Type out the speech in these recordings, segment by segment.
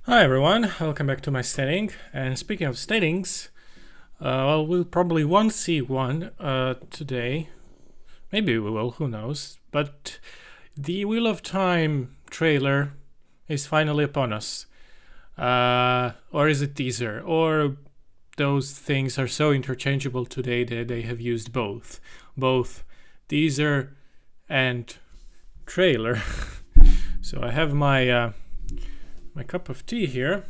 Hi everyone, welcome back to my stating. And speaking of statings, well, we'll probably won't see one today. Maybe we will, who knows. But the Wheel of Time trailer is finally upon us. Or is it teaser? Or those things are so interchangeable today that they have used both. Both teaser and trailer. So I have my cup of tea here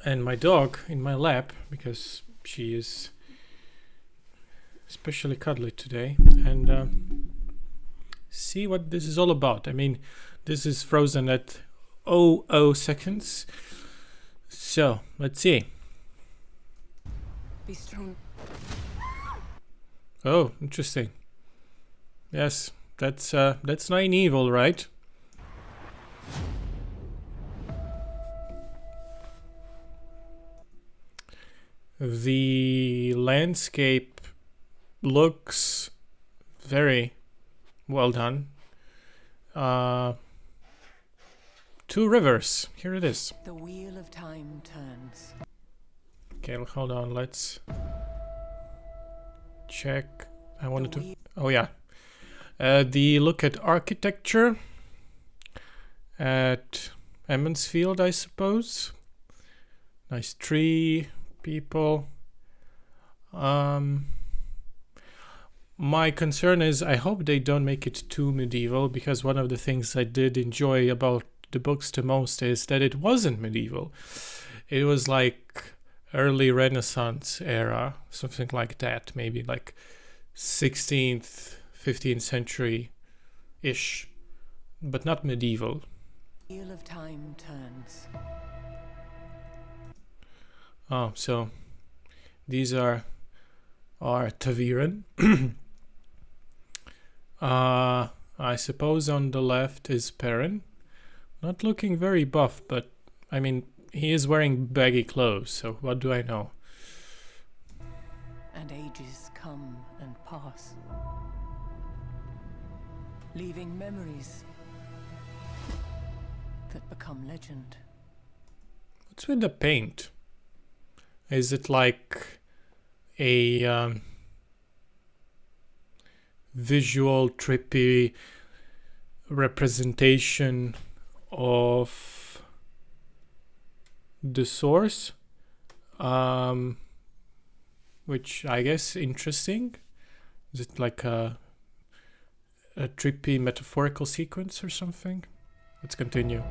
and my dog in my lap because she is especially cuddly today, and see what this is all about. I mean, this is frozen at 00 seconds, so let's see. Be strong. Oh, interesting. Yes, that's Nine Evil, right? The landscape looks very well done. Two rivers. Here it is. The wheel of time turns. Okay, hold on. Let's check. I wanted to. Oh yeah. The look at architecture at Emmons Field, I suppose. Nice tree, people. My concern is I hope they don't make it too medieval, because one of the things I did enjoy about the books the most is that it wasn't medieval. It was like early Renaissance era, something like that, maybe like 16th, 15th century ish, but not medieval. Wheel of time turns. Oh, so these are Taviran. I suppose on the left is Perrin. Not looking very buff, but I mean, he is wearing baggy clothes, so what do I know? And ages come and pass, leaving memories that become legend. What's with the paint? Is it like a visual trippy representation of the source, which I guess interesting? Is it like a trippy metaphorical sequence or something? Let's continue.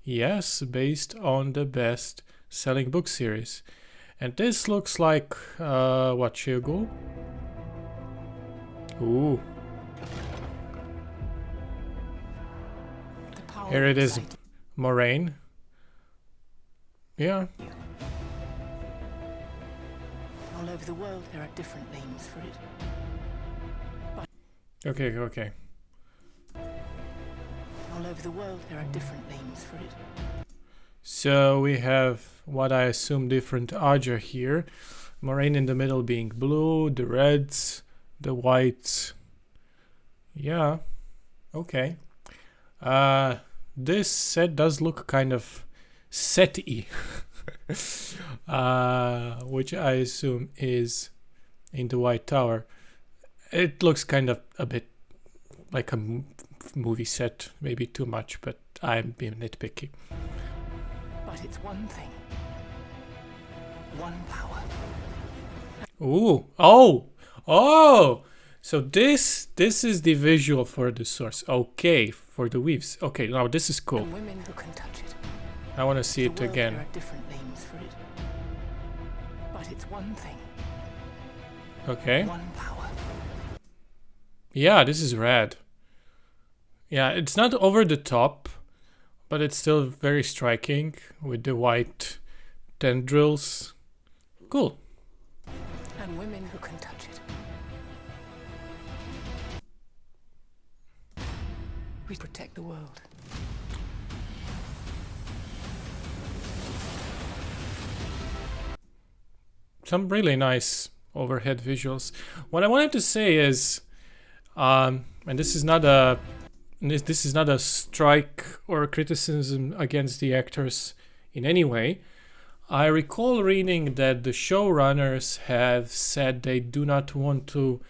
Yes, based on the best selling book series. And this looks like what, Sheogu? Ooh. Here it is, Moraine. Yeah. All over the world there are different names for it. Okay. All over the world there are different names for it. So we have what I assume different Aja here. Moraine in the middle being blue, the reds, the whites. Yeah. Okay. This set does look kind of set-y. Which I assume is in the White Tower. It looks kind of a bit like a movie set, maybe too much, but I'm being nitpicky. But it's one thing. One power. Ooh. Oh! So this is the visual for the source. Okay, for the weaves. Okay, now this is cool. And women who can touch it. I want to see it The world, again. there are different names for it. But it's one thing. Okay. One power. Yeah, this is rad. Yeah, it's not over the top, but it's still very striking with the white tendrils. Cool. And women who can touch it. We protect the world. Some really nice overhead visuals. What I wanted to say is, and this is not a this is not a strike or a criticism against the actors in any way. I recall reading that the showrunners have said they do not want to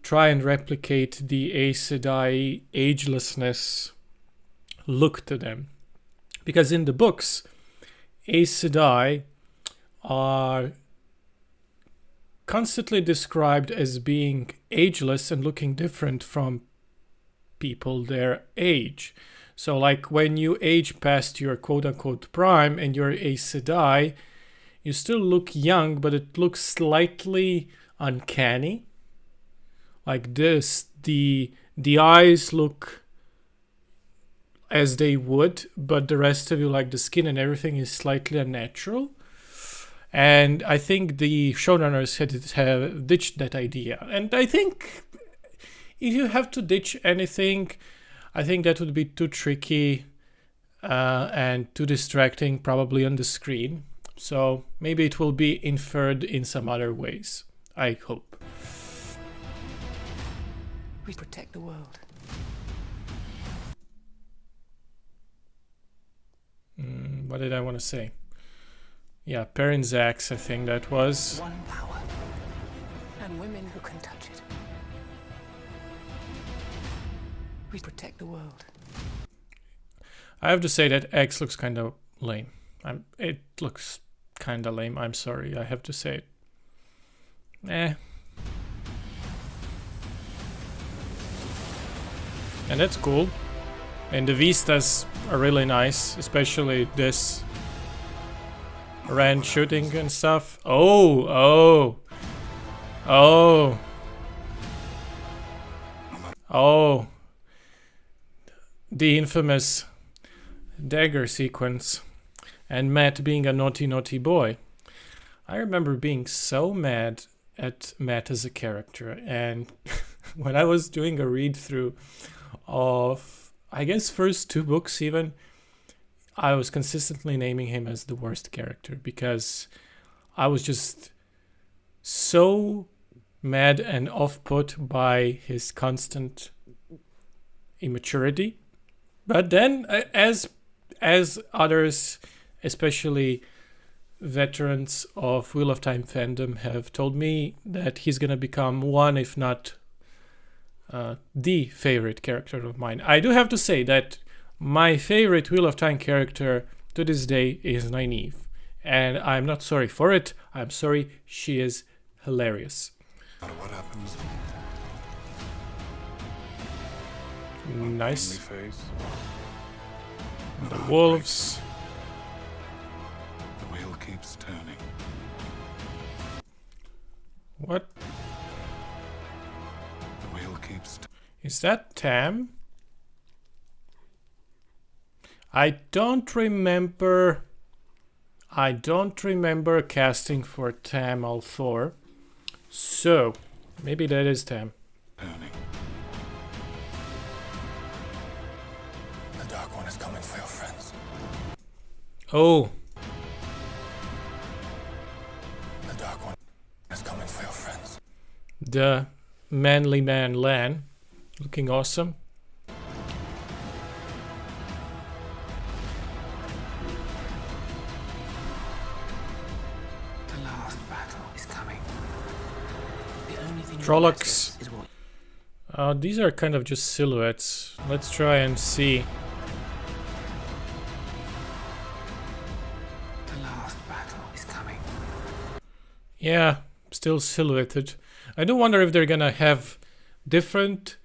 try and replicate the Aes Sedai agelessness look to them. Because in the books, Aes Sedai are constantly described as being ageless and looking different from people their age. So like when you age past your quote-unquote prime and you're Aes Sedai, you still look young, but it looks slightly uncanny. Like this, the eyes look as they would, but the rest of you, like the skin and everything, is slightly unnatural. And I think the showrunners have ditched that idea. And I think if you have to ditch anything, I think that would be too tricky and too distracting probably on the screen. So maybe it will be inferred in some other ways, I hope. We protect the world. What did I want to say? Yeah, Perrin Zax, I think that was. One power. And women who can touch it. We protect the world. I have to say that X looks kind of lame. It looks kind of lame. I'm sorry, I have to say it. And that's cool. And the vistas are really nice, especially this Rand shooting and stuff. Oh. The infamous dagger sequence. And Matt being a naughty boy. I remember being so mad at Matt as a character. And when I was doing a read through of, I guess, first 2 books even, I was consistently naming him as the worst character because I was just so mad and off-put by his constant immaturity. But then as others, especially veterans of Wheel of Time fandom, have told me that he's gonna become one, if not the favorite character of mine. I do have to say that my favorite Wheel of Time character to this day is Nynaeve. And I'm not sorry for it. I'm sorry, she is hilarious. No matter what happens. Nice. Face, The wolves. the wheel keeps turning. What? The wheel keeps Is that Tam? I don't remember casting for Tam al'Thor. So, maybe that is Tam. turning. The Dark One is coming for your friends. Oh, The Dark One is coming for your friends. the manly man Lan. Looking awesome. The last battle is coming. The only thing that Trollocs. matters is what These are kind of just silhouettes. Let's try and see. the last battle is coming. Yeah, still silhouetted. I do wonder if they're gonna have different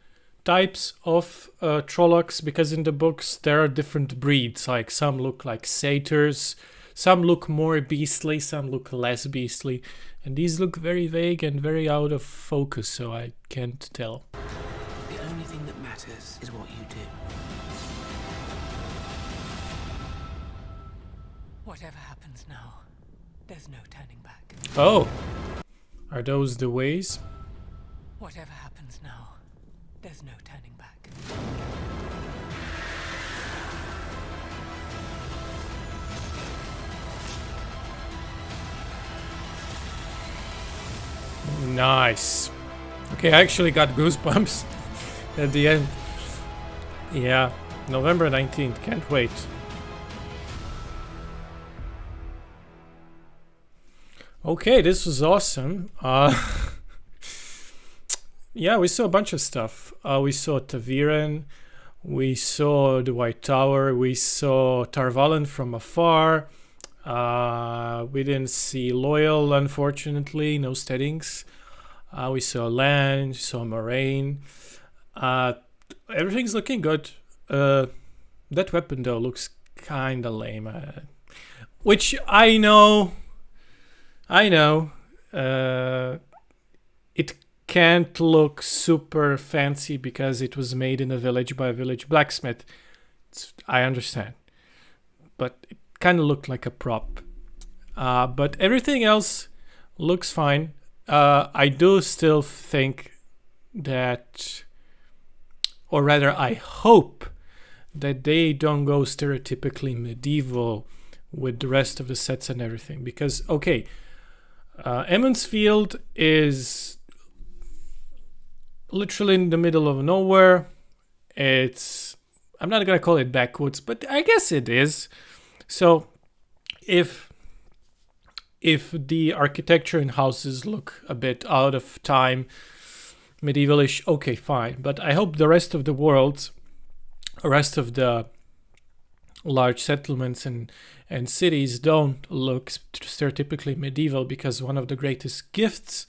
types of Trollocs, because in the books there are different breeds. Like some look like satyrs, some look more beastly, some look less beastly, and these look very vague and very out of focus, so I can't tell. The only thing that matters is what you do. Whatever happens now, there's no turning back. Oh, are those the ways? Whatever happens now, there's no turning back. Nice. Okay, I actually got goosebumps at the end. Yeah, November 19th. Can't wait. Okay, this was awesome. Yeah, we saw a bunch of stuff. We saw Taviran, we saw the White Tower, we saw Tar Valon from afar. We didn't see Loyal, unfortunately, no steadings. We saw Land, we saw Moraine. Everything's looking good. That weapon, though, looks kinda lame. Which I know. It can't look super fancy because it was made in a village by a village blacksmith. I understand. But it kind of looked like a prop. But everything else looks fine. I do still think that, or rather I hope that they don't go stereotypically medieval with the rest of the sets and everything. Because, okay, Emond's Field is literally in the middle of nowhere. I'm not gonna call it backwoods, but I guess it is. So if the architecture and houses look a bit out of time, medievalish, okay, fine. But I hope the rest of the world, the rest of the large settlements and cities don't look stereotypically medieval, because one of the greatest gifts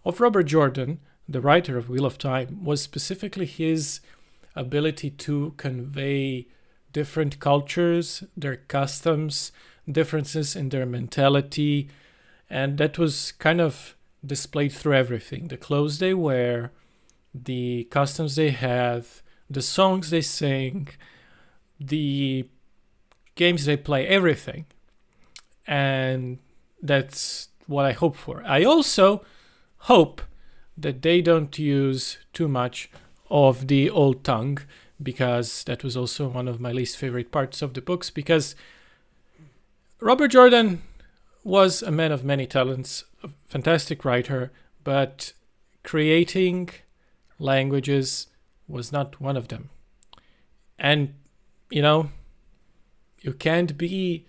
of Robert Jordan, the writer of Wheel of Time, was specifically his ability to convey different cultures, their customs, differences in their mentality, and that was kind of displayed through everything. The clothes they wear, the customs they have, the songs they sing, the games they play, everything. And that's what I hope for. I also hope that they don't use too much of the old tongue, because that was also one of my least favorite parts of the books, because Robert Jordan was a man of many talents, a fantastic writer, but creating languages was not one of them. And, you can't be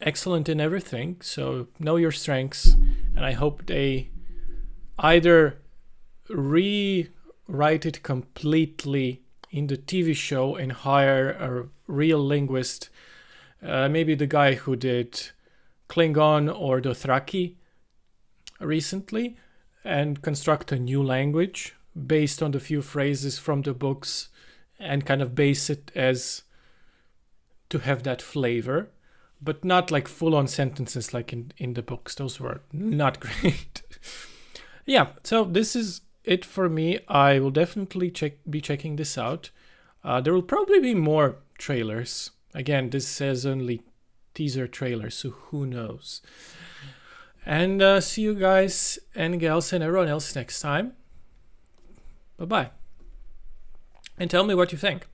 excellent in everything, so know your strengths, and I hope they either rewrite it completely in the TV show and hire a real linguist, maybe the guy who did Klingon or Dothraki recently, and construct a new language based on the few phrases from the books and kind of base it as to have that flavor, but not like full-on sentences like in the books. Those were not great. Yeah, so this is it for me. I will definitely be checking this out. There will probably be more trailers. Again, this says only teaser trailer, so who knows. And see you guys and gals and everyone else next time. Bye-bye. And tell me what you think.